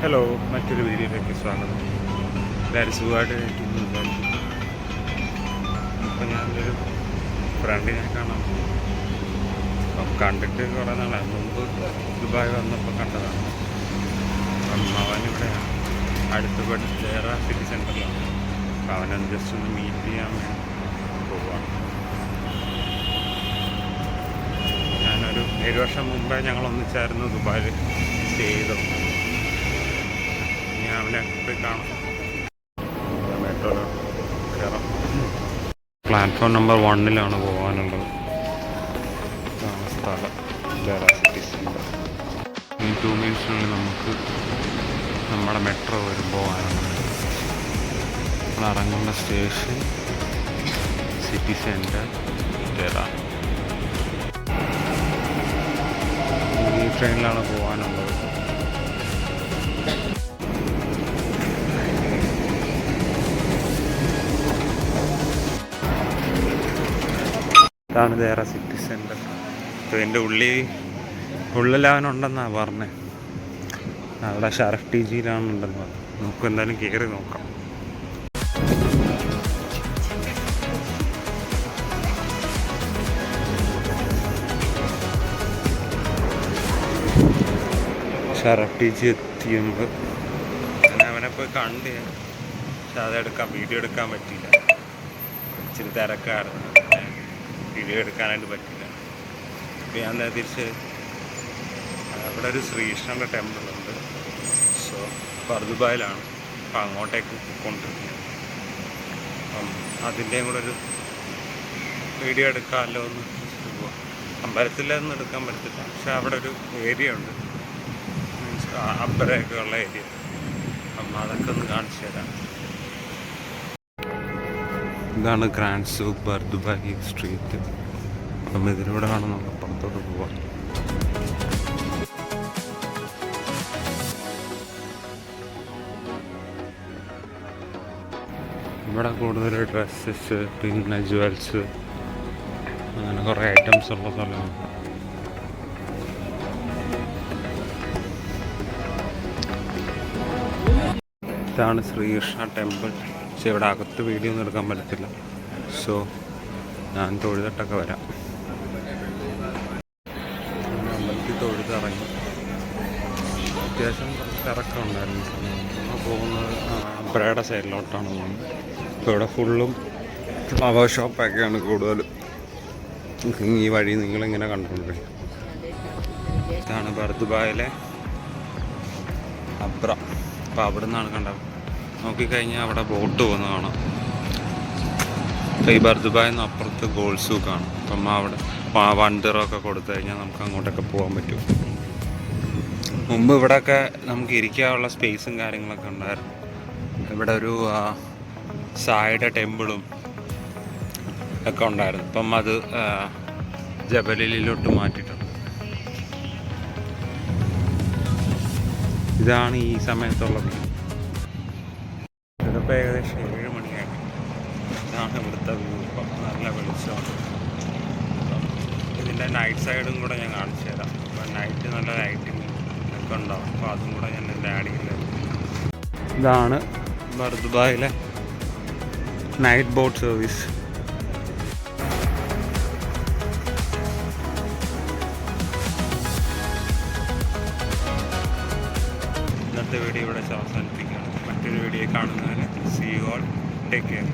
Hello, മറ്റൊരു വീഡിയോയിലേക്ക് സ്വാഗതം. എല്ലാവരും സുഖമായിട്ട് ഇരിക്കുന്നു വിചാരിക്കുന്നു. ഇപ്പം ഞാനൊരു ഫ്രണ്ടിനെ കാണാം. അപ്പം കണ്ടിട്ട് കുറേ നാളായി. മുമ്പ് ദുബായ് വന്നപ്പോൾ കണ്ടതാണ്. അപ്പം അവനിവിടെ അടുത്ത് പഠിച്ച സിറ്റി സെൻറ്ററിലാണ്. അപ്പം അവനൊന്ന് ജസ്റ്റ് ഒന്ന് മീറ്റ് ചെയ്യാൻ വേണ്ടി പോവുകയാണ്. ഞാനൊരു 7 വർഷം മുമ്പേ ഞങ്ങളൊന്നിച്ചായിരുന്നു ദുബായിൽ സ്റ്റേ ചെയ്തത്. അവനെ പോയി കാണാം. മെട്രോയിൽ കയറാം. പ്ലാറ്റ്ഫോം നമ്പർ 1 പോകാനുള്ളത്. ഇതാണ് സ്ഥലം, ദേറാ സിറ്റി സെൻറ്റർ. ഈ 2 മിനിറ്റ്സിനുള്ളിൽ നമുക്ക് നമ്മുടെ മെട്രോ വരും പോകാനുള്ളത്. നമ്മൾ ഇറങ്ങേണ്ട സ്റ്റേഷൻ സിറ്റി സെൻറ്റർ ദേറാ. ഈ ട്രെയിനിലാണ് പോകാനുള്ളത്. ഇതാണ് ദേറാ സിറ്റി സെൻറ്റർ. അപ്പോൾ എൻ്റെ ഉള്ളിലവനുണ്ടെന്നാണ് പറഞ്ഞത്. അവിടെ ഷറഫ് ടി ജിയിലാണുണ്ടെന്ന് പറഞ്ഞു. നമുക്ക് എന്തായാലും കയറി നോക്കാം. ഷറഫ് ടി ജി എത്തിയുമ്പോൾ ഞാൻ അവനെ പോയി കണ്ട്. പക്ഷെ വീഡിയോ എടുക്കാൻ പറ്റിയില്ല. ഇച്ചിരി തിരക്കായിരുന്നു. വീഡിയോ എടുക്കാനായിട്ട് പറ്റില്ല. അപ്പോൾ ഞാൻ തിരിച്ച് അവിടെ ഒരു ശ്രീകൃഷ്ണൻ്റെ ടെമ്പിളുണ്ട്. സോ ദുബായിലാണ്. അപ്പോൾ അങ്ങോട്ടേക്ക് കൊണ്ടിരിക്കുന്നത്. അപ്പം അതിൻ്റെയും കൂടെ ഒരു വീഡിയോ എടുക്കാമല്ലോ എന്ന് പോവാം. അമ്പലത്തിലൊന്നും എടുക്കാൻ പറ്റില്ല, പക്ഷെ അവിടെ ഒരു ഏരിയ ഉണ്ട്, മീൻസ് അമ്പലമൊക്കെ ഉള്ള ഏരിയ. അപ്പം അതൊക്കെ ഒന്ന് കാണിച്ചു തരാം. ഇതാണ് ഗ്രാൻഡ് സൂക്ക് ദുബായ് സ്ട്രീറ്റ്. അപ്പം ഇതിലൂടെ വേണം നമ്മൾ പുറത്തോട്ട് പോവാം. ഇവിടെ കൂടുതൽ ഡ്രസ്സസ്, പിന്നെ ജുവൽസ്, അങ്ങനെ കുറേ ഐറ്റംസ് ഉള്ള സ്ഥലമാണ്. ഇതാണ് ശ്രീകൃഷ്ണ ടെമ്പിൾ. പക്ഷെ ഇവിടെ അകത്ത് വീഡിയോ ഒന്നും എടുക്കാൻ പറ്റത്തില്ല. സോ ഞാൻ തൊഴുതിട്ടൊക്കെ വരാം. അമ്പലത്തിൽ തൊഴുതിറങ്ങി. അത്യാവശ്യം തിരക്കം ഉണ്ടായിരുന്നു. നമ്മൾ പോകുന്നത് അബ്രയുടെ സൈഡിലോട്ടാണ് പോകുന്നത്. ഇപ്പോൾ ഇവിടെ ഫുള്ളും ഫ്ലവർ ഷോപ്പൊക്കെയാണ് കൂടുതലും. ഈ വഴി നിങ്ങളിങ്ങനെ കണ്ടുകൊണ്ടിരിക്കും. ഇതാണ് ദുബായിലെ അബ്ര. അപ്പോൾ അവിടെ നിന്നാണ് കണ്ടത്. നോക്കിക്കഴിഞ്ഞാൽ അവിടെ ബോട്ട് പോകുന്ന കാണാം. ഈ ദുബായിൽ നിന്ന് അപ്പുറത്ത് ഗോൾഡ് സൂക്കാണ്. അപ്പം അവിടെ 1 ദിറമൊക്കെ കൊടുത്തു കഴിഞ്ഞാൽ നമുക്ക് അങ്ങോട്ടൊക്കെ പോകാൻ പറ്റും. മുമ്പ് ഇവിടെയൊക്കെ നമുക്ക് ഇരിക്കാനുള്ള സ്പേസും കാര്യങ്ങളൊക്കെ ഉണ്ടായിരുന്നു. ഇവിടെ ഒരു സായിയുടെ ടെമ്പിളും ഒക്കെ ഉണ്ടായിരുന്നു. ഇപ്പം അത് ജബലിലോട്ട് മാറ്റിയിട്ടുണ്ട്. ഇതാണ് ഈ സമയത്തുള്ള വ്യൂ. ഇതിപ്പോൾ ഏകദേശം 7 മണിയായി. ഇതാണ് ഇവിടുത്തെ വ്യൂ. ഇപ്പം നല്ല വെളിച്ചമാണ്. ഇതിൻ്റെ നൈറ്റ് സൈഡും കൂടെ ഞാൻ കാണിച്ചു തരാം. അപ്പം നൈറ്റ് നല്ല ലൈറ്റിങ് ഒക്കെ ഉണ്ടാവും. അപ്പോൾ അതും കൂടെ ഞാൻ ഇതിൻ്റെ ആഡ് ചെയ്യുന്നത്. ഇതാണ് ദുബായിലെ നൈറ്റ് ബോട്ട് സർവീസ്. ഇന്നത്തെ വീഡിയോ ഇവിടെ അവസാനിപ്പിക്കുകയാണ്. മറ്റൊരു വീഡിയോ കാണുന്നതിന് see you all, take care.